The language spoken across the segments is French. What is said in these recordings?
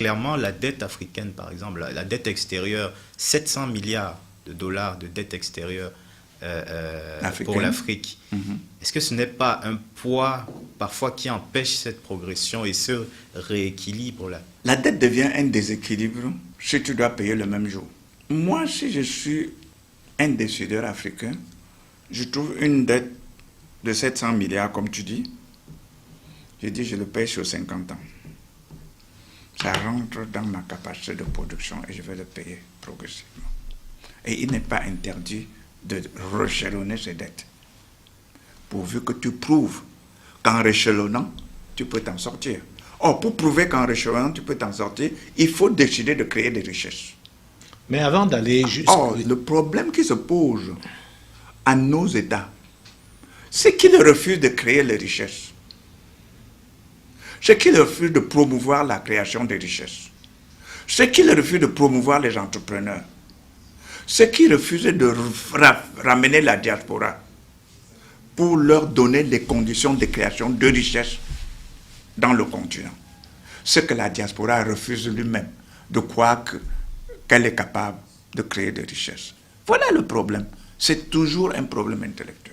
clairement la dette africaine, par exemple, la dette extérieure, 700 milliards de dollars de dette extérieure pour l'Afrique. Est-ce que ce n'est pas un poids parfois qui empêche cette progression et ce rééquilibre là? La dette devient un déséquilibre si tu dois payer le même jour. Moi, si je suis un décideur africain, je trouve une dette de 700 milliards, comme tu dis, je dis je le paye sur 50 ans. Ça rentre dans ma capacité de production et je vais le payer progressivement. Et il n'est pas interdit de réchelonner ces dettes. Pourvu que tu prouves qu'en réchelonnant, tu peux t'en sortir. Or, pour prouver qu'en réchelonnant, tu peux t'en sortir, il faut décider de créer des richesses. Mais avant d'aller Or, le problème qui se pose à nos États, c'est qu'ils refusent de créer les richesses. C'est qu'ils refusent de promouvoir la création des richesses. C'est qu'ils refusent de promouvoir les entrepreneurs. C'est qu'ils refusent de ramener la diaspora pour leur donner les conditions de création de richesses dans le continent. Ce que la diaspora refuse lui-même de croire qu'elle est capable de créer des richesses. Voilà le problème. C'est toujours un problème intellectuel.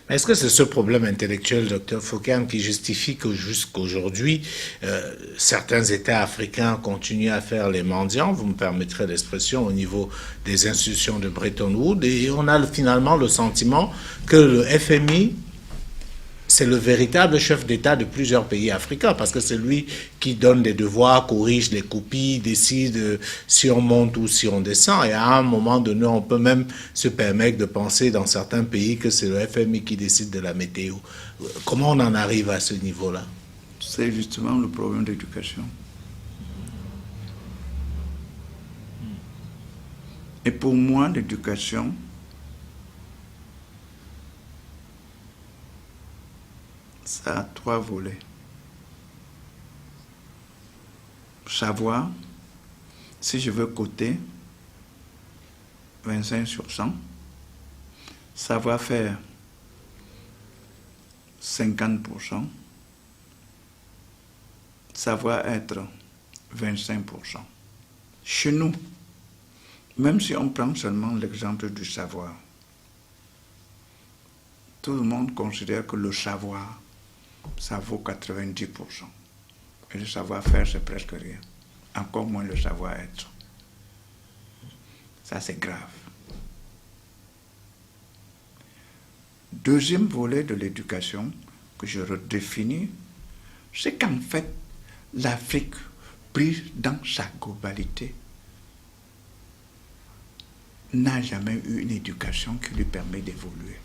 Est-ce que c'est ce problème intellectuel, Dr Foucault, qui justifie que jusqu'aujourd'hui, certains États africains continuent à faire les mendiants, vous me permettrez l'expression, au niveau des institutions de Bretton Woods, et on a finalement le sentiment que le FMI, c'est le véritable chef d'État de plusieurs pays africains, parce que c'est lui qui donne des devoirs, corrige les copies, décide si on monte ou si on descend. Et à un moment donné, on peut même se permettre de penser dans certains pays que c'est le FMI qui décide de la météo. Comment on en arrive à ce niveau-là? C'est justement le problème d'éducation. Et pour moi, l'éducation, ça a 3 volets. Savoir, si je veux coter 25 sur 100, savoir-faire 50%, savoir-être 25%. Chez nous, même si on prend seulement l'exemple du savoir, tout le monde considère que le savoir, ça vaut 90%. Et le savoir-faire, c'est presque rien. Encore moins le savoir-être. Ça, c'est grave. Deuxième volet de l'éducation que je redéfinis, c'est qu'en fait, l'Afrique, prise dans sa globalité, n'a jamais eu une éducation qui lui permet d'évoluer.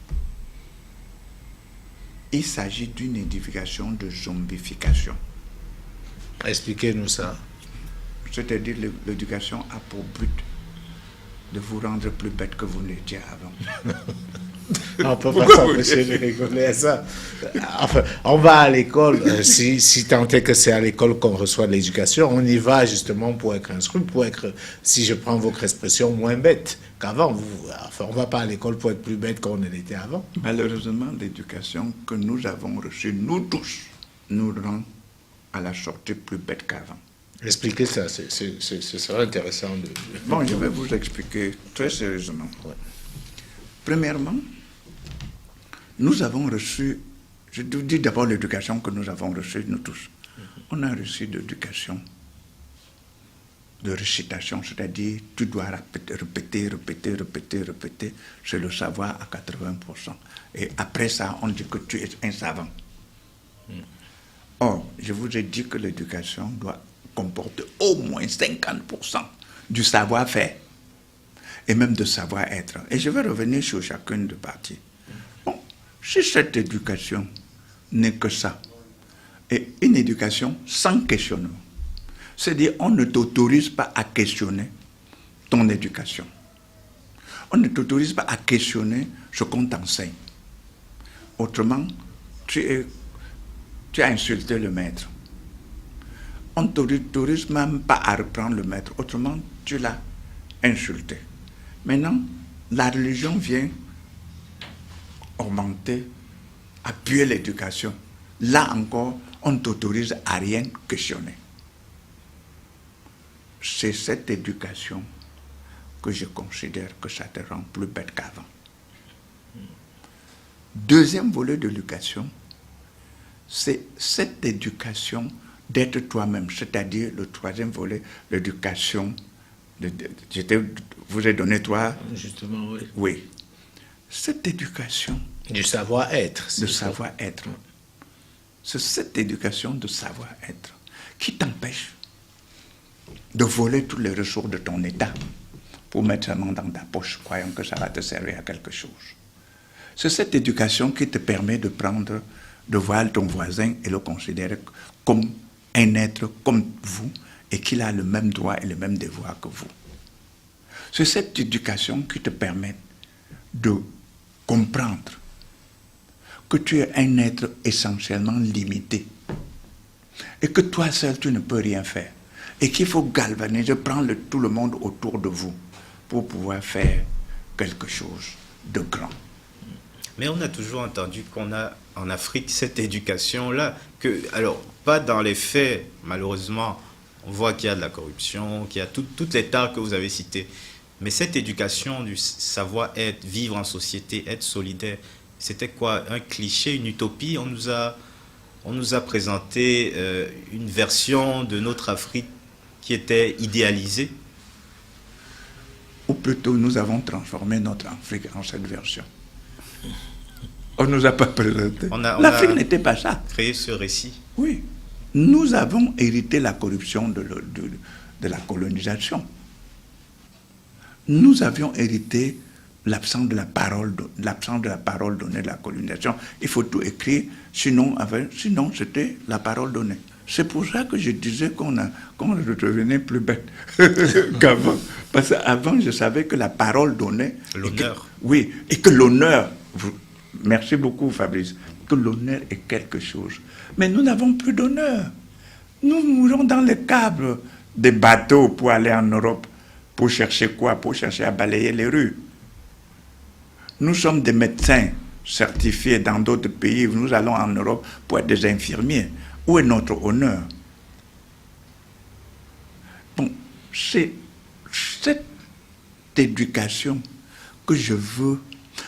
Il s'agit d'une éducation de zombification. Expliquez-nous ça. C'est-à-dire l'éducation a pour but de vous rendre plus bête que vous n'étiez avant. On ne peut pas s'empêcher de rigoler à ça. Enfin, on va à l'école, si tant est que c'est à l'école qu'on reçoit de l'éducation, on y va justement pour être instruit, pour être, si je prends votre expression, moins bête qu'avant. Enfin, on ne va pas à l'école pour être plus bête qu'on ne l'était avant. Malheureusement, l'éducation que nous avons reçue, nous tous, nous rend à la sortie plus bête qu'avant. Expliquez ça, ce serait intéressant. Bon, je vais vous expliquer très sérieusement. Ouais. Premièrement, nous avons reçu, je vous dis d'abord l'éducation que nous avons reçue, nous tous. On a reçu l'éducation de récitation, c'est-à-dire tu dois répéter, c'est le savoir à 80%. Et après ça, on dit que tu es un savant. Or, je vous ai dit que l'éducation doit comporter au moins 50% du savoir-faire et même de savoir-être. Et je vais revenir sur chacune des parties. Bon, si cette éducation n'est que ça, et une éducation sans questionnement, c'est-à-dire on ne t'autorise pas à questionner ton éducation. On ne t'autorise pas à questionner ce qu'on t'enseigne. Autrement, tu as insulté le maître. On ne t'autorise même pas à reprendre le maître. Autrement, tu l'as insulté. Maintenant, la religion vient augmenter, appuyer l'éducation. Là encore, on ne t'autorise à rien questionner. c'est cette éducation que je considère que ça te rend plus bête qu'avant. Deuxième volet de l'éducation, c'est cette éducation d'être toi-même, c'est-à-dire le troisième volet, l'éducation. Je vous ai donné trois. Justement, oui. Oui. Cette éducation. Du savoir-être. De savoir-être. C'est cette éducation de savoir-être qui t'empêche de voler tous les ressources de ton État pour mettre seulement dans ta poche, croyant que ça va te servir à quelque chose. C'est cette éducation qui te permet de voir ton voisin et le considérer comme un être comme vous et qu'il a le même droit et le même devoir que vous. C'est cette éducation qui te permet de comprendre que tu es un être essentiellement limité et que toi seul tu ne peux rien faire et qu'il faut galvaniser, prendre tout le monde autour de vous pour pouvoir faire quelque chose de grand. Mais on a toujours entendu qu'on a en Afrique cette éducation-là, alors pas dans les faits, malheureusement, on voit qu'il y a de la corruption, qu'il y a toutes les tares que vous avez citées, mais cette éducation du savoir-être, vivre en société, être solidaire, c'était quoi? Un cliché, une utopie? On nous a présenté une version de notre Afrique qui était idéalisée? Ou plutôt, nous avons transformé notre Afrique en cette version. On ne nous a pas présenté. L'Afrique n'était pas ça. Créé ce récit. Oui. Nous avons hérité la corruption de la colonisation. Nous avions hérité l'absence de la parole donnée de la colonisation. Il faut tout écrire, sinon c'était la parole donnée. C'est pour ça que je disais qu'on redevenait plus bête qu'avant. Parce qu'avant, je savais que la parole donnait... L'honneur. Oui, et que l'honneur... Merci beaucoup, Fabrice. Que l'honneur est quelque chose. Mais nous n'avons plus d'honneur. Nous mourons dans les câbles des bateaux pour aller en Europe. Pour chercher quoi? Pour chercher à balayer les rues. Nous sommes des médecins certifiés dans d'autres pays. Nous allons en Europe pour être des infirmiers. Où est notre honneur? Bon, c'est cette éducation que je veux,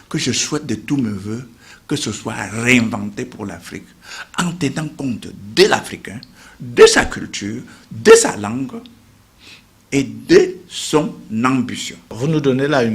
que je souhaite de tous mes voeux, que ce soit réinventé pour l'Afrique, en tenant compte de l'Africain, de sa culture, de sa langue et de son ambition. Vous nous donnez là une belle